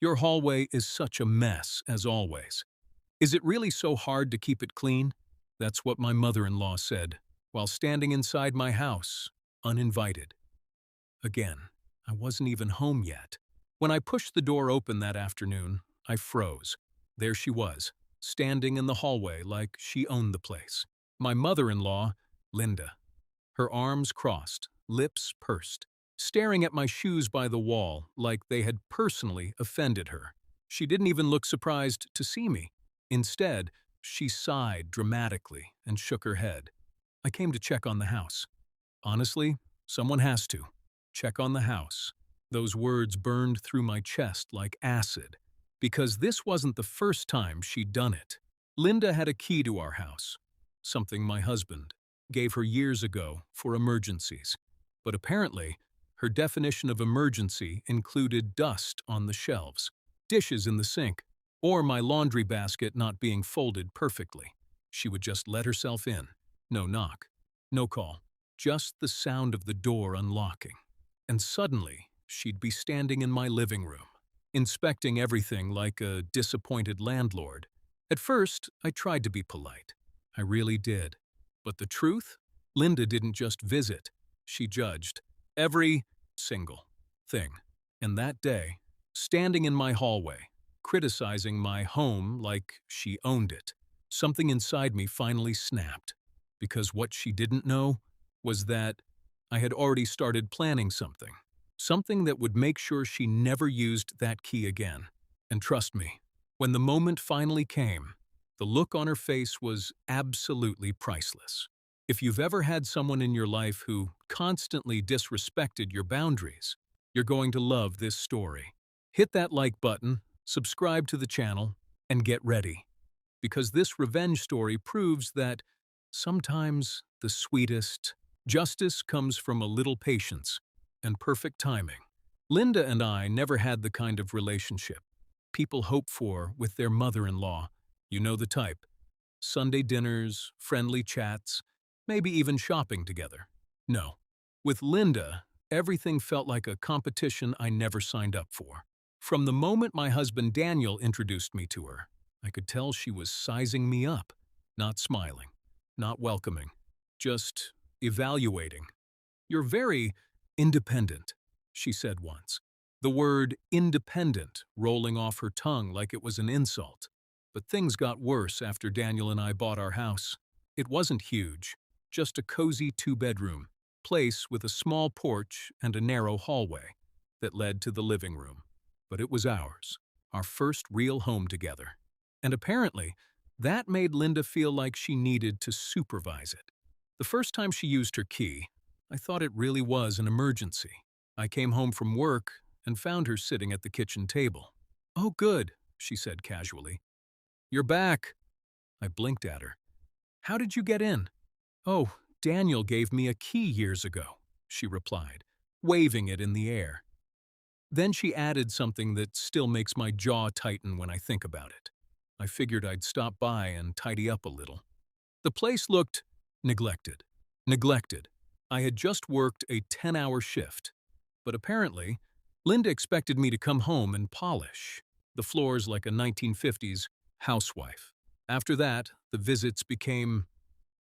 Your hallway is such a mess, as always. Is it really so hard to keep it clean? That's what my mother-in-law said, while standing inside my house, uninvited. Again, I wasn't even home yet. When I pushed the door open that afternoon, I froze. There she was, standing in the hallway like she owned the place. My mother-in-law, Linda. Her arms crossed, lips pursed, staring at my shoes by the wall like they had personally offended her. She didn't even look surprised to see me. Instead, she sighed dramatically and shook her head. I came to check on the house. Honestly, someone has to. Check on the house. Those words burned through my chest like acid, because this wasn't the first time she'd done it. Linda had a key to our house, something my husband gave her years ago for emergencies. But apparently, her definition of emergency included dust on the shelves, dishes in the sink, or my laundry basket not being folded perfectly. She would just let herself in. No knock, no call, just the sound of the door unlocking. And suddenly, she'd be standing in my living room, inspecting everything like a disappointed landlord. At first, I tried to be polite. I really did. But the truth? Linda didn't just visit. She judged every single thing. And that day, standing in my hallway, criticizing my home like she owned it, something inside me finally snapped. Because what she didn't know was that I had already started planning something. Something that would make sure she never used that key again. And trust me, when the moment finally came, the look on her face was absolutely priceless. If you've ever had someone in your life who constantly disrespected your boundaries, you're going to love this story. Hit that like button, subscribe to the channel, and get ready. Because this revenge story proves that sometimes the sweetest justice comes from a little patience and perfect timing. Linda and I never had the kind of relationship people hope for with their mother-in-law. You know the type. Sunday dinners, friendly chats, maybe even shopping together. No. With Linda, everything felt like a competition I never signed up for. From the moment my husband Daniel introduced me to her, I could tell she was sizing me up, not smiling, not welcoming, just evaluating. "You're very independent," she said once. The word independent rolling off her tongue like it was an insult. But things got worse after Daniel and I bought our house. It wasn't huge, just a cozy two-bedroom place with a small porch and a narrow hallway that led to the living room. But it was ours, our first real home together. And apparently, that made Linda feel like she needed to supervise it. The first time she used her key, I thought it really was an emergency. I came home from work and found her sitting at the kitchen table. "Oh, good," she said casually. "You're back." I blinked at her. "How did you get in?" "Oh, Daniel gave me a key years ago," she replied, waving it in the air. Then she added something that still makes my jaw tighten when I think about it. I figured I'd stop by and tidy up a little. The place looked neglected. Neglected. I had just worked a 10-hour shift. But apparently, Linda expected me to come home and polish the floors like a 1950s housewife. After that, the visits became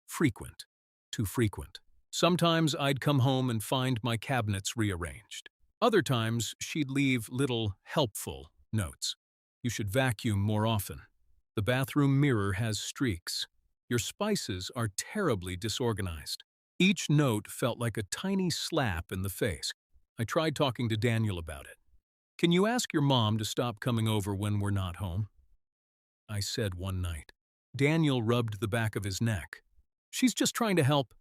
frequent, too frequent. Sometimes I'd come home and find my cabinets rearranged. Other times, she'd leave little helpful notes. "You should vacuum more often. The bathroom mirror has streaks. Your spices are terribly disorganized." Each note felt like a tiny slap in the face. I tried talking to Daniel about it. "Can you ask your mom to stop coming over when we're not home?" I said one night. Daniel rubbed the back of his neck. "She's just trying to help."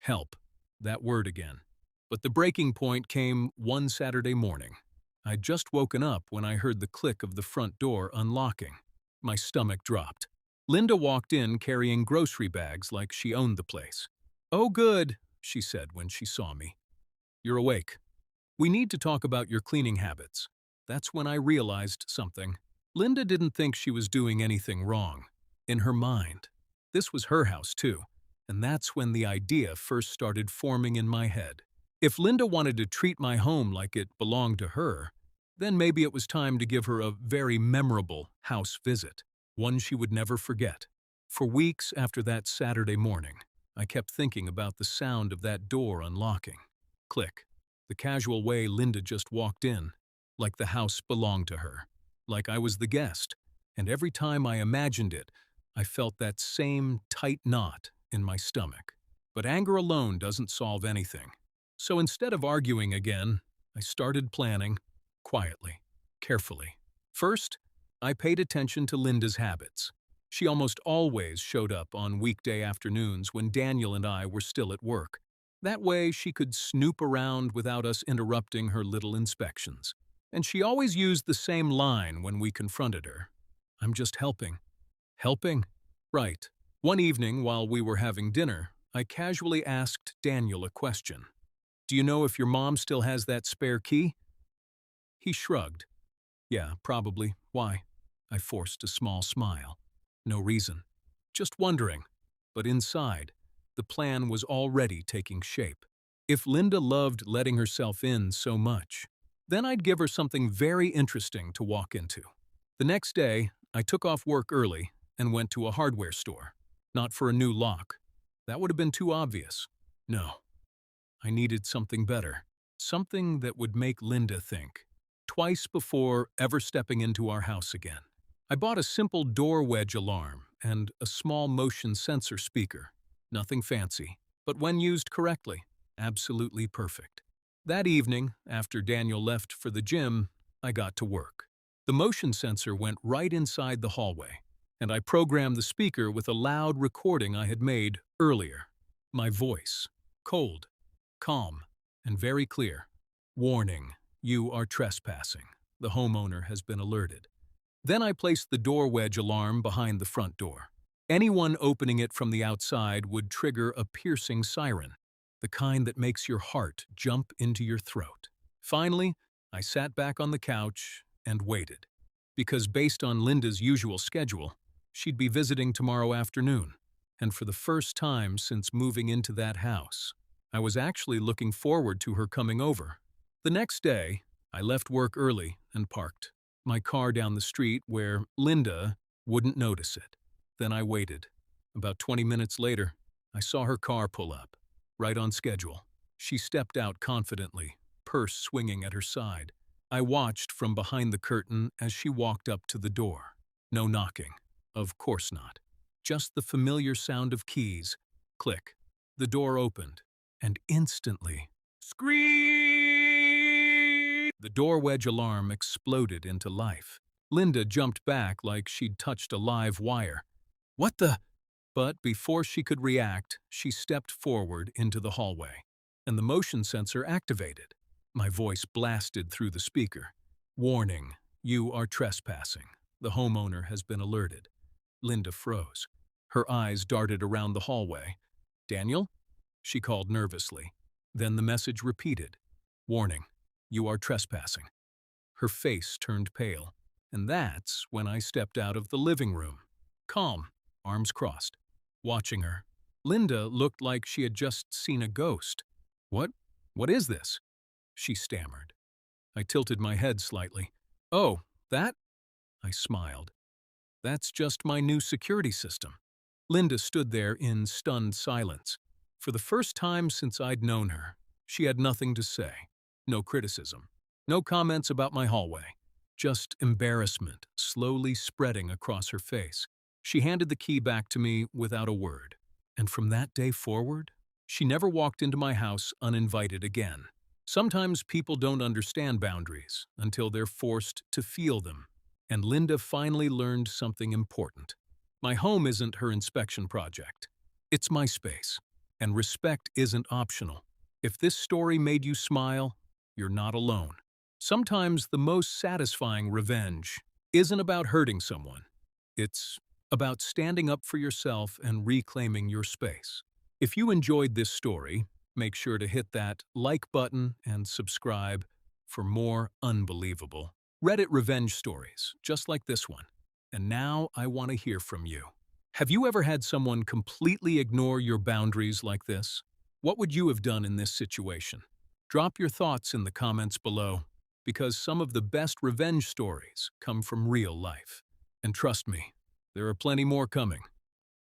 Help. That word again. But the breaking point came one Saturday morning. I'd just woken up when I heard the click of the front door unlocking. My stomach dropped. Linda walked in carrying grocery bags like she owned the place. "Oh, good," she said when she saw me. "You're awake. We need to talk about your cleaning habits." That's when I realized something. Linda didn't think she was doing anything wrong. In her mind. This was her house, too. And that's when the idea first started forming in my head. If Linda wanted to treat my home like it belonged to her, Then maybe it was time to give her a very memorable house visit, one she would never forget. For weeks after that Saturday morning, I kept thinking about the sound of that door unlocking. Click. The casual way Linda just walked in, like the house belonged to her, like I was the guest. And every time I imagined it, I felt that same tight knot in my stomach. But anger alone doesn't solve anything. So instead of arguing again, I started planning, quietly, carefully. First, I paid attention to Linda's habits. She almost always showed up on weekday afternoons when Daniel and I were still at work. That way she could snoop around without us interrupting her little inspections. And she always used the same line when we confronted her. "I'm just helping." Helping? Right. One evening while we were having dinner, I casually asked Daniel a question. "Do you know if your mom still has that spare key?" He shrugged. "Yeah, probably. Why?" I forced a small smile. "No reason. Just wondering." But inside, the plan was already taking shape. If Linda loved letting herself in so much, then I'd give her something very interesting to walk into. The next day, I took off work early and went to a hardware store. Not for a new lock. That would have been too obvious. No. I needed something better. Something that would make Linda think. Twice before ever stepping into our house again. I bought a simple door wedge alarm and a small motion sensor speaker. Nothing fancy, but when used correctly, absolutely perfect. That evening, after Daniel left for the gym, I got to work. The motion sensor went right inside the hallway, and I programmed the speaker with a loud recording I had made earlier. My voice, cold, calm, and very clear. "Warning, you are trespassing. The homeowner has been alerted." Then I placed the door wedge alarm behind the front door. Anyone opening it from the outside would trigger a piercing siren, the kind that makes your heart jump into your throat. Finally, I sat back on the couch and waited, because based on Linda's usual schedule, she'd be visiting tomorrow afternoon, and for the first time since moving into that house, I was actually looking forward to her coming over. The next day, I left work early and parked my car down the street where Linda wouldn't notice it. Then I waited. About 20 minutes later, I saw her car pull up, right on schedule. She stepped out confidently, purse swinging at her side. I watched from behind the curtain as she walked up to the door. No knocking. Of course not. Just the familiar sound of keys. Click. The door opened, and instantly, scream! The door wedge alarm exploded into life. Linda jumped back like she'd touched a live wire. "What the?" But before she could react, she stepped forward into the hallway, and the motion sensor activated. My voice blasted through the speaker. "Warning, you are trespassing. The homeowner has been alerted." Linda froze. Her eyes darted around the hallway. "Daniel?" she called nervously. Then the message repeated. "Warning, you are trespassing." Her face turned pale, and that's when I stepped out of the living room. Calm, arms crossed, watching her. Linda looked like she had just seen a ghost. What is this?" she stammered. I tilted my head slightly. "Oh, that?" I smiled. "That's just my new security system." Linda stood there in stunned silence. For the first time since I'd known her, she had nothing to say. No criticism. No comments about my hallway. Just embarrassment slowly spreading across her face. She handed the key back to me without a word. And from that day forward, she never walked into my house uninvited again. Sometimes people don't understand boundaries until they're forced to feel them. And Linda finally learned something important. My home isn't her inspection project. It's my space. And respect isn't optional. If this story made you smile, you're not alone. Sometimes the most satisfying revenge isn't about hurting someone. It's about standing up for yourself and reclaiming your space. If you enjoyed this story, make sure to hit that like button and subscribe for more unbelievable Reddit revenge stories, just like this one. And now I want to hear from you. Have you ever had someone completely ignore your boundaries like this? What would you have done in this situation? Drop your thoughts in the comments below. because some of the best revenge stories come from real life. And trust me, there are plenty more coming.